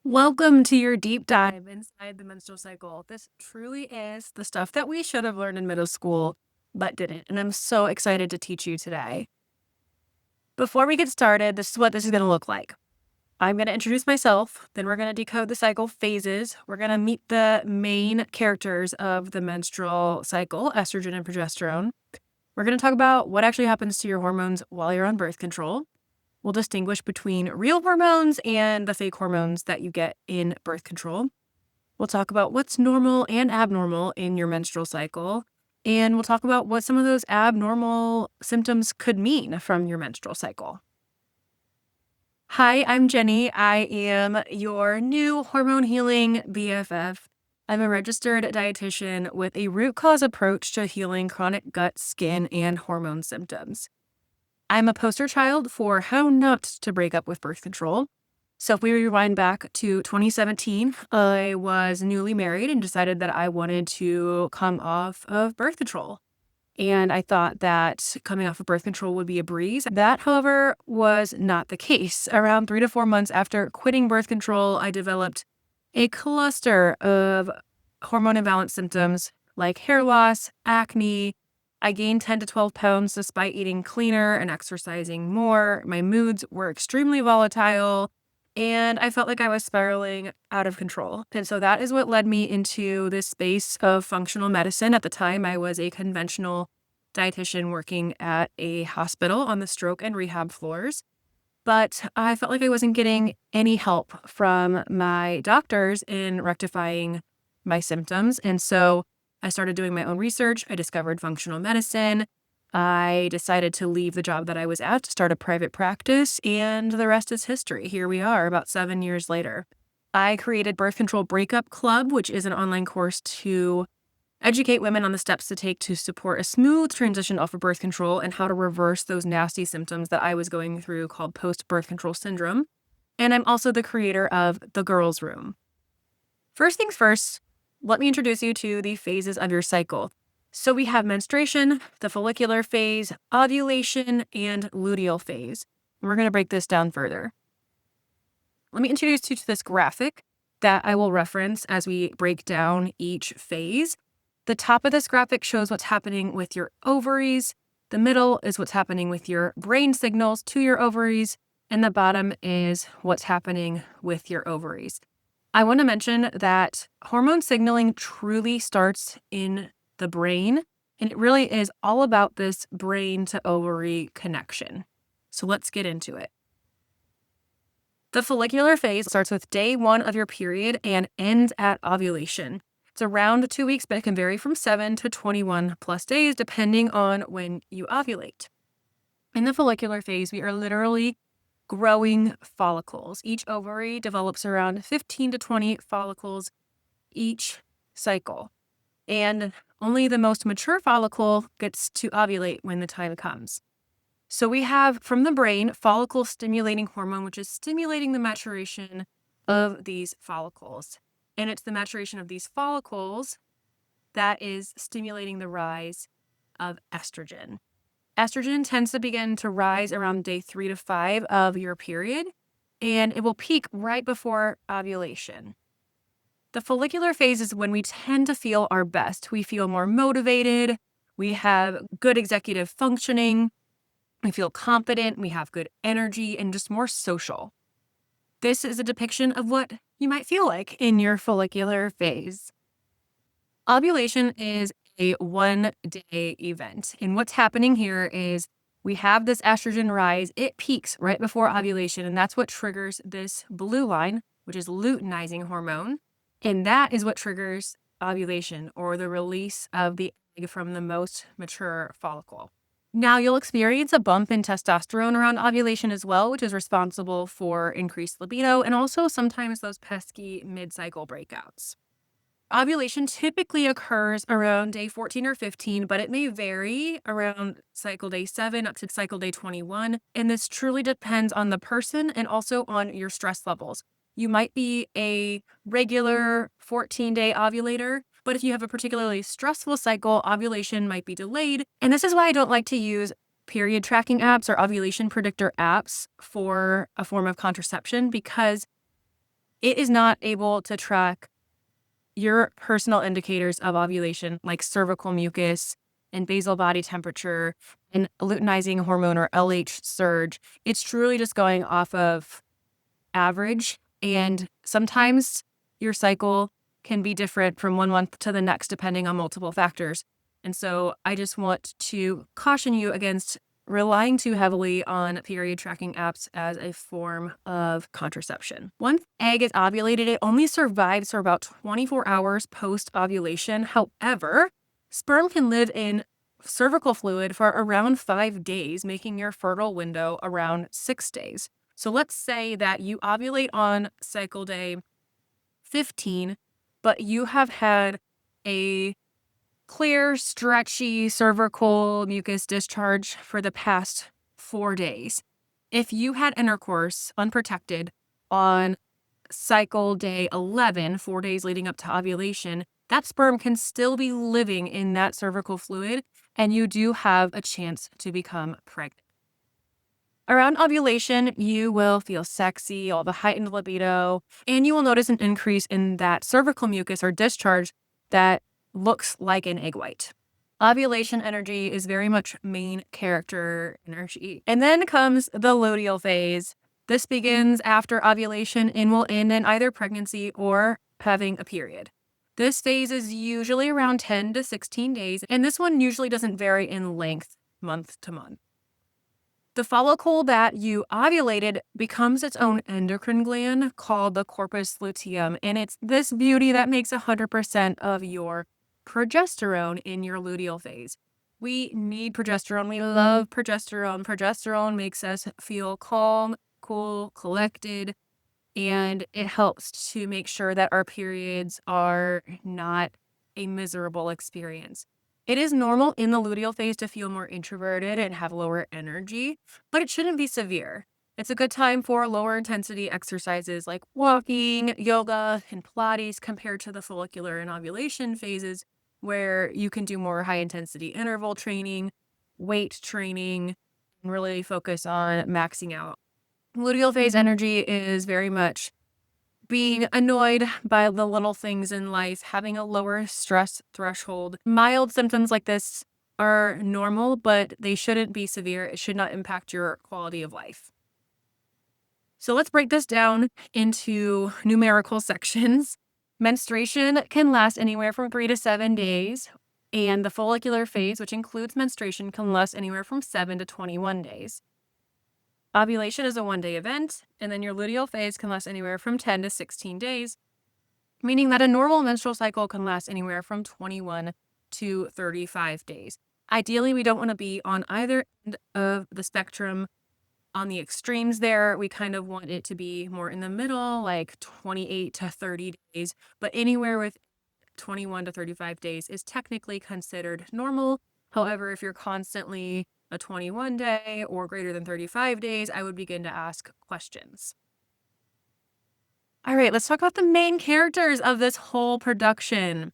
Welcome to your deep dive inside the menstrual cycle. This truly is the stuff that we should have learned in middle school, but didn't. And I'm so excited to teach you today. Before we get started, this is what this is going to look like. I'm going to introduce myself, then we're going to decode the cycle phases. We're going to meet the main characters of the menstrual cycle, estrogen and progesterone. We're going to talk about what actually happens to your hormones while you're on birth control. We'll distinguish between real hormones and the fake hormones that you get in birth control. We'll talk about what's normal and abnormal in your menstrual cycle. And we'll talk about what some of those abnormal symptoms could mean from your menstrual cycle. Hi, I'm Jenny. I am your new hormone healing BFF. I'm a registered dietitian with a root cause approach to healing chronic gut, skin, and hormone symptoms. I'm a poster child for how not to break up with birth control. So if we rewind back to 2017, I was newly married and decided that I wanted to come off of birth control. And I thought that coming off of birth control would be a breeze. That, however, was not the case. Around 3 to 4 months after quitting birth control, I developed a cluster of hormone imbalance symptoms like hair loss, acne. I gained 10 to 12 pounds despite eating cleaner and exercising more. My moods were extremely volatile, and I felt like I was spiraling out of control. And so that is what led me into this space of functional medicine. At the time, I was a conventional dietitian working at a hospital on the stroke and rehab floors. But I felt like I wasn't getting any help from my doctors in rectifying my symptoms. And so I started doing my own research. I discovered functional medicine. I decided to leave the job that I was at to start a private practice, and the rest is history. Here we are about 7 years later. I created Birth Control Breakup Club, which is an online course to educate women on the steps to take to support a smooth transition off of birth control and how to reverse those nasty symptoms that I was going through called post-birth control syndrome. And I'm also the creator of The Girls Room. First things first, let me introduce you to the phases of your cycle. So we have menstruation, the follicular phase, ovulation, and luteal phase. We're going to break this down further. Let me introduce you to this graphic that I will reference as we break down each phase. The top of this graphic shows what's happening with your ovaries. The middle is what's happening with your brain signals to your ovaries. And the bottom is what's happening with your ovaries. I want to mention that hormone signaling truly starts in the brain, and it really is all about this brain to ovary connection. So let's get into it. The follicular phase starts with day 1 of your period and ends at ovulation. It's around 2 weeks, but it can vary from 7 to 21 plus days depending on when you ovulate. In the follicular phase, we are literally growing follicles. Each ovary develops around 15 to 20 follicles each cycle. And only the most mature follicle gets to ovulate when the time comes. So we have from the brain follicle stimulating hormone, which is stimulating the maturation of these follicles. And it's the maturation of these follicles that is stimulating the rise of estrogen. Estrogen tends to begin to rise around day 3 to 5 of your period, and it will peak right before ovulation. The follicular phase is when we tend to feel our best. We feel more motivated, we have good executive functioning, we feel confident, we have good energy, and just more social. This is a depiction of what you might feel like in your follicular phase. Ovulation is a 1-day event. And what's happening here is we have this estrogen rise. It peaks right before ovulation, and that's what triggers this blue line, which is luteinizing hormone. And that is what triggers ovulation, or the release of the egg from the most mature follicle. Now, you'll experience a bump in testosterone around ovulation as well, which is responsible for increased libido and also sometimes those pesky mid-cycle breakouts. Ovulation typically occurs around day 14 or 15, but it may vary around cycle day 7 up to cycle day 21. And this truly depends on the person and also on your stress levels. You might be a regular 14-day ovulator, but if you have a particularly stressful cycle, ovulation might be delayed. And this is why I don't like to use period tracking apps or ovulation predictor apps for a form of contraception, because It is not able to track your personal indicators of ovulation, like cervical mucus and basal body temperature and luteinizing hormone or LH surge. It's truly just going off of average. And sometimes your cycle can be different from one month to the next, depending on multiple factors. And so I just want to caution you against relying too heavily on period tracking apps as a form of contraception. Once egg is ovulated, it only survives for about 24 hours post ovulation. However, sperm can live in cervical fluid for around 5 days, making your fertile window around 6 days. So let's say that you ovulate on cycle day 15, but you have had a clear, stretchy cervical mucus discharge for the past 4 days. If you had intercourse unprotected on cycle day 11, 4 days leading up to ovulation, that sperm can still be living in that cervical fluid, and you do have a chance to become pregnant. Around ovulation, you will feel sexy, you'll have a heightened libido, and you will notice an increase in that cervical mucus or discharge that looks like an egg white. Ovulation energy is very much main character energy. And then comes the luteal phase. This begins after ovulation and will end in either pregnancy or having a period. This phase is usually around 10 to 16 days, and this one usually doesn't vary in length month to month. The follicle that you ovulated becomes its own endocrine gland called the corpus luteum, and it's this beauty that makes 100% of your progesterone in your luteal phase. We need progesterone. We love progesterone. Progesterone makes us feel calm, cool, collected, and it helps to make sure that our periods are not a miserable experience. It is normal in the luteal phase to feel more introverted and have lower energy, but it shouldn't be severe. It's a good time for lower intensity exercises like walking, yoga, and Pilates compared to the follicular and ovulation phases where you can do more high intensity interval training, weight training, and really focus on maxing out. Luteal phase energy is very much being annoyed by the little things in life, having a lower stress threshold. Mild symptoms like this are normal, but they shouldn't be severe. It should not impact your quality of life. So let's break this down into numerical sections. Menstruation can last anywhere from 3 to 7 days, and the follicular phase, which includes menstruation, can last anywhere from 7 to 21 days. Ovulation is a 1-day event, and then your luteal phase can last anywhere from 10 to 16 days, meaning that a normal menstrual cycle can last anywhere from 21 to 35 days. Ideally, we don't want to be on either end of the spectrum on the extremes there. We kind of want it to be more in the middle, like 28 to 30 days, but anywhere with 21 to 35 days is technically considered normal. However, if you're constantly a 21 day or greater than 35 days, I would begin to ask questions. All right, let's talk about the main characters of this whole production.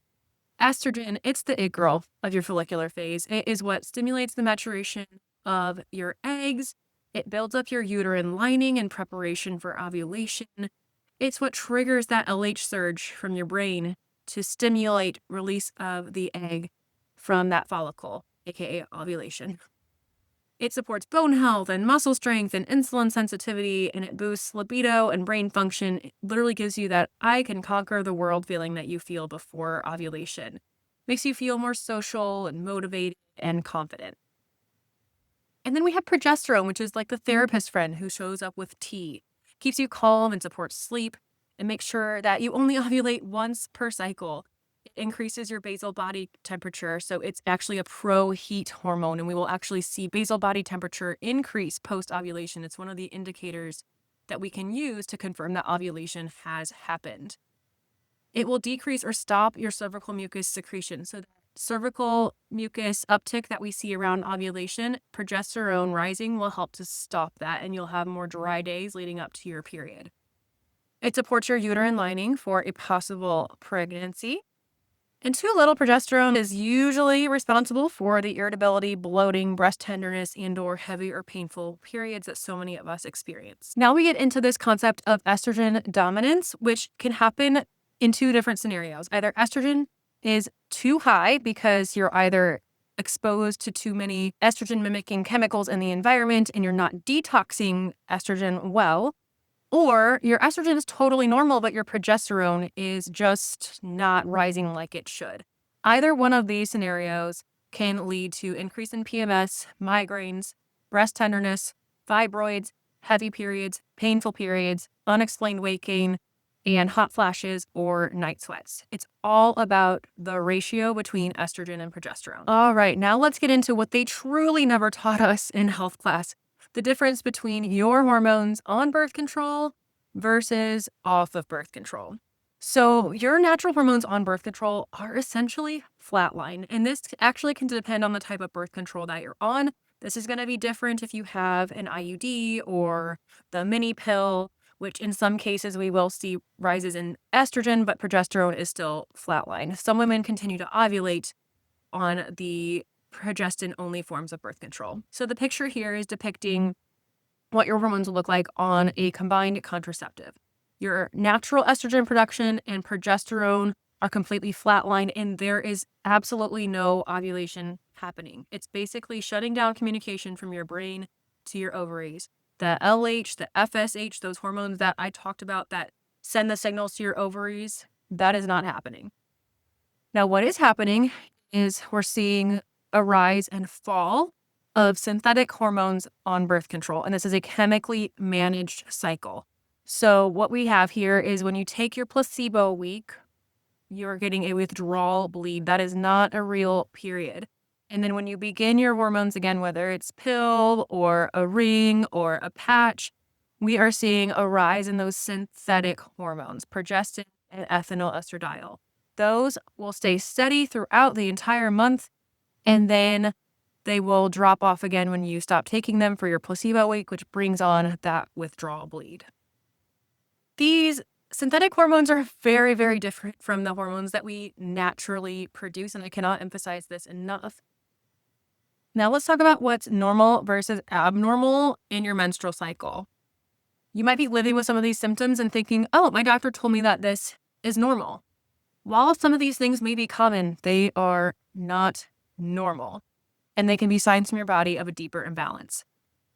Estrogen, it's the it girl of your follicular phase. It is what stimulates the maturation of your eggs. It builds up your uterine lining in preparation for ovulation. It's what triggers that LH surge from your brain to stimulate release of the egg from that follicle, aka ovulation. It supports bone health and muscle strength and insulin sensitivity, and it boosts libido and brain function. It literally gives you that I can conquer the world feeling that you feel before ovulation. Makes you feel more social and motivated and confident. And then we have progesterone, which is like the therapist friend who shows up with tea. Keeps you calm and supports sleep and makes sure that you only ovulate once per cycle. It increases your basal body temperature, so it's actually a pro-heat hormone, and we will actually see basal body temperature increase post-ovulation. It's one of the indicators that we can use to confirm that ovulation has happened. It will decrease or stop your cervical mucus secretion. So that cervical mucus uptick that we see around ovulation, progesterone rising will help to stop that, and you'll have more dry days leading up to your period. It supports your uterine lining for a possible pregnancy. And too little progesterone is usually responsible for the irritability, bloating, breast tenderness, and/or heavy or painful periods that so many of us experience. Now we get into this concept of estrogen dominance, which can happen in two different scenarios. Either estrogen is too high because you're either exposed to too many estrogen mimicking chemicals in the environment and you're not detoxing estrogen well, or your estrogen is totally normal, but your progesterone is just not rising like it should. Either one of these scenarios can lead to increase in PMS, migraines, breast tenderness, fibroids, heavy periods, painful periods, unexplained weight gain, and hot flashes or night sweats. It's all about the ratio between estrogen and progesterone. All right, now let's get into what they truly never taught us in health class: the difference between your hormones on birth control versus off of birth control. So your natural hormones on birth control are essentially flatline, and this actually can depend on the type of birth control that you're on. This is going to be different if you have an IUD or the mini pill, which in some cases we will see rises in estrogen, but progesterone is still flatline. Some women continue to ovulate on the progestin-only forms of birth control. So the picture here is depicting what your hormones will look like on a combined contraceptive. Your natural estrogen production and progesterone are completely flatlined, and there is absolutely no ovulation happening. It's basically shutting down communication from your brain to your ovaries. The LH, the FSH, those hormones that I talked about that send the signals to your ovaries, that is not happening. Now, what is happening is we're seeing a rise and fall of synthetic hormones on birth control, and this is a chemically managed cycle. So what we have here is when you take your placebo week, you're getting a withdrawal bleed. That is not a real period. And then when you begin your hormones again, whether it's pill or a ring or a patch, we are seeing a rise in those synthetic hormones, progestin and ethinyl estradiol. Those will stay steady throughout the entire month, and then they will drop off again when you stop taking them for your placebo week, which brings on that withdrawal bleed. These synthetic hormones are very, very different from the hormones that we naturally produce, and I cannot emphasize this enough. Now let's talk about what's normal versus abnormal in your menstrual cycle. You might be living with some of these symptoms and thinking, oh, my doctor told me that this is normal. While some of these things may be common, they are not normal, and they can be signs from your body of a deeper imbalance.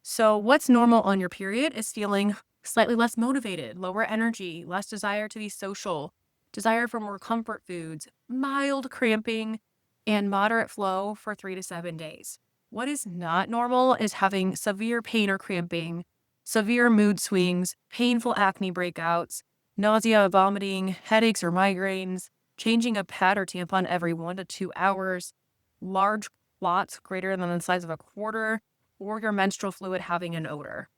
So what's normal on your period is feeling slightly less motivated, lower energy, less desire to be social, desire for more comfort foods, mild cramping, and moderate flow for 3 to 7 days. What is not normal is having severe pain or cramping, severe mood swings, painful acne breakouts, nausea, vomiting, headaches or migraines, changing a pad or tampon every 1 to 2 hours, large clots greater than the size of a quarter, or your menstrual fluid having an odor.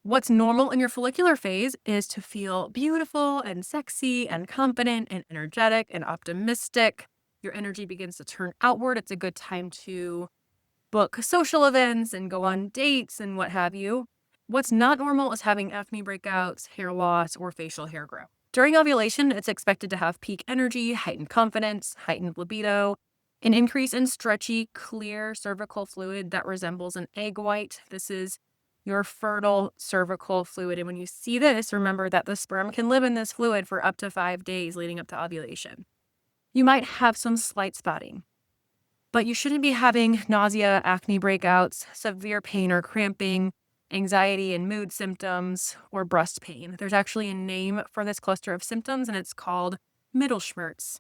What's normal in your follicular phase is to feel beautiful and sexy and confident and energetic and optimistic. Your energy begins to turn outward. It's a good time to book social events and go on dates and what have you. What's not normal is having acne breakouts, hair loss, or facial hair growth. During ovulation, it's expected to have peak energy, heightened confidence, heightened libido, an increase in stretchy, clear cervical fluid that resembles an egg white. This is your fertile cervical fluid. And when you see this, remember that the sperm can live in this fluid for up to 5 days leading up to ovulation. You might have some slight spotting, but you shouldn't be having nausea, acne breakouts, severe pain or cramping, anxiety and mood symptoms, or breast pain. There's actually a name for this cluster of symptoms, and it's called Mittelschmerz.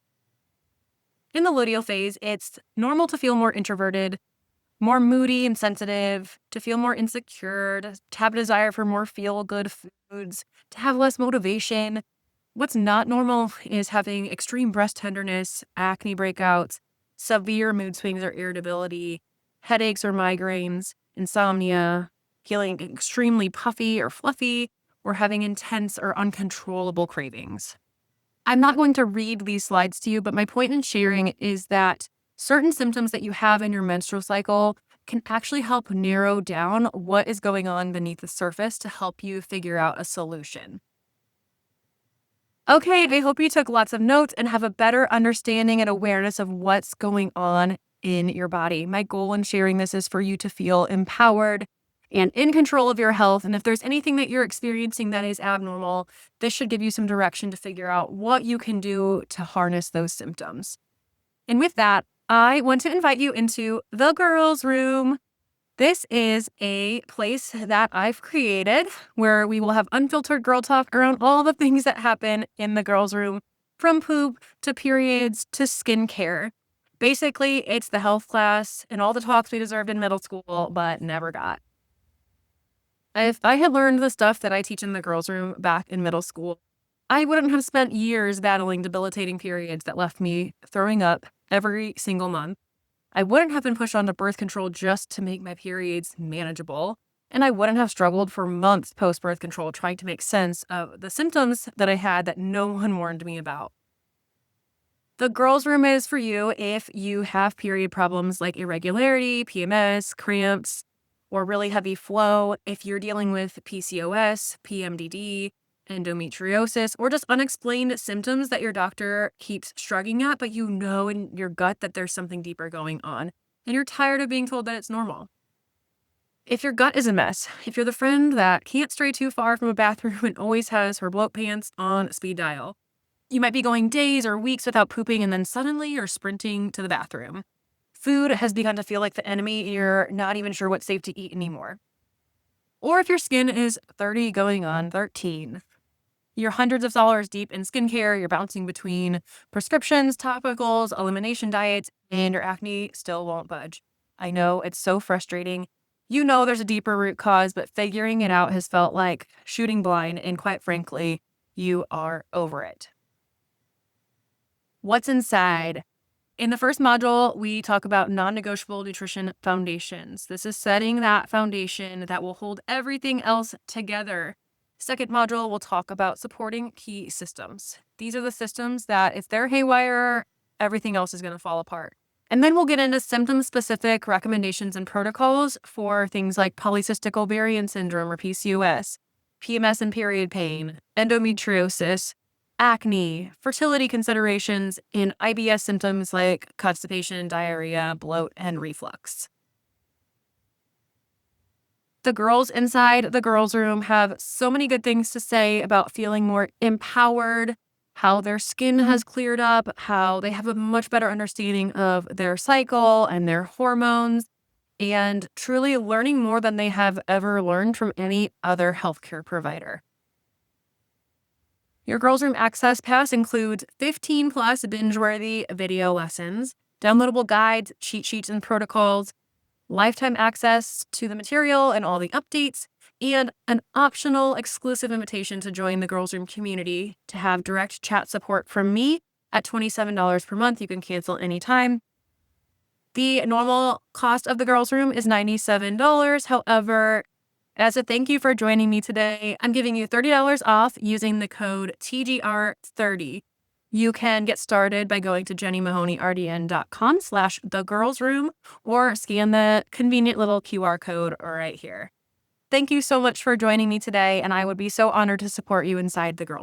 In the luteal phase, it's normal to feel more introverted, more moody and sensitive, to feel more insecure, to have a desire for more feel-good foods, to have less motivation. What's not normal is having extreme breast tenderness, acne breakouts, severe mood swings or irritability, headaches or migraines, insomnia, feeling extremely puffy or fluffy, or having intense or uncontrollable cravings. I'm not going to read these slides to you, but my point in sharing is that certain symptoms that you have in your menstrual cycle can actually help narrow down what is going on beneath the surface to help you figure out a solution. Okay, I hope you took lots of notes and have a better understanding and awareness of what's going on in your body. My goal in sharing this is for you to feel empowered and in control of your health. And if there's anything that you're experiencing that is abnormal, this should give you some direction to figure out what you can do to harness those symptoms. And with that, I want to invite you into the girls' room. This is a place that I've created where we will have unfiltered girl talk around all the things that happen in the girls' room, from poop to periods to skincare. Basically, it's the health class and all the talks we deserved in middle school, but never got. If I had learned the stuff that I teach in the girls' room back in middle school, I wouldn't have spent years battling debilitating periods that left me throwing up every single month. I wouldn't have been pushed onto birth control just to make my periods manageable. And I wouldn't have struggled for months post birth control trying to make sense of the symptoms that I had that no one warned me about. The girls' room is for you if you have period problems like irregularity, PMS, cramps, or really heavy flow, if you're dealing with PCOS, PMDD, endometriosis, or just unexplained symptoms that your doctor keeps shrugging at, but you know in your gut that there's something deeper going on, and you're tired of being told that it's normal. If your gut is a mess, if you're the friend that can't stray too far from a bathroom and always has her bloat pants on speed dial, you might be going days or weeks without pooping and then suddenly you're sprinting to the bathroom. Food has begun to feel like the enemy and you're not even sure what's safe to eat anymore. Or if your skin is 30 going on 13, you're hundreds of dollars deep in skincare, you're bouncing between prescriptions, topicals, elimination diets, and your acne still won't budge. I know it's so frustrating. You know there's a deeper root cause, but figuring it out has felt like shooting blind, and quite frankly, you are over it. What's inside? In the first module, we talk about non-negotiable nutrition foundations. This is setting that foundation that will hold everything else together. Second module, we'll talk about supporting key systems. These are the systems that if they're haywire, everything else is going to fall apart. And then we'll get into symptom-specific recommendations and protocols for things like polycystic ovarian syndrome or PCOS, PMS and period pain, endometriosis, acne, fertility considerations, and IBS symptoms like constipation, diarrhea, bloat, and reflux. The girls inside the girls' room have so many good things to say about feeling more empowered, how their skin has cleared up, how they have a much better understanding of their cycle and their hormones, and truly learning more than they have ever learned from any other healthcare provider. Your Girls Room Access Pass includes 15 plus binge-worthy video lessons, downloadable guides, cheat sheets, and protocols, lifetime access to the material and all the updates, and an optional exclusive invitation to join the Girls Room community to have direct chat support from me at $27 per month. You can cancel anytime. The normal cost of the Girls Room is $97. However, as a thank you for joining me today, I'm giving you $30 off using the code TGR30. You can get started by going to jennymahoneyrdn.com/thegirlsroom or scan the convenient little QR code right here. Thank you so much for joining me today, and I would be so honored to support you inside the Girls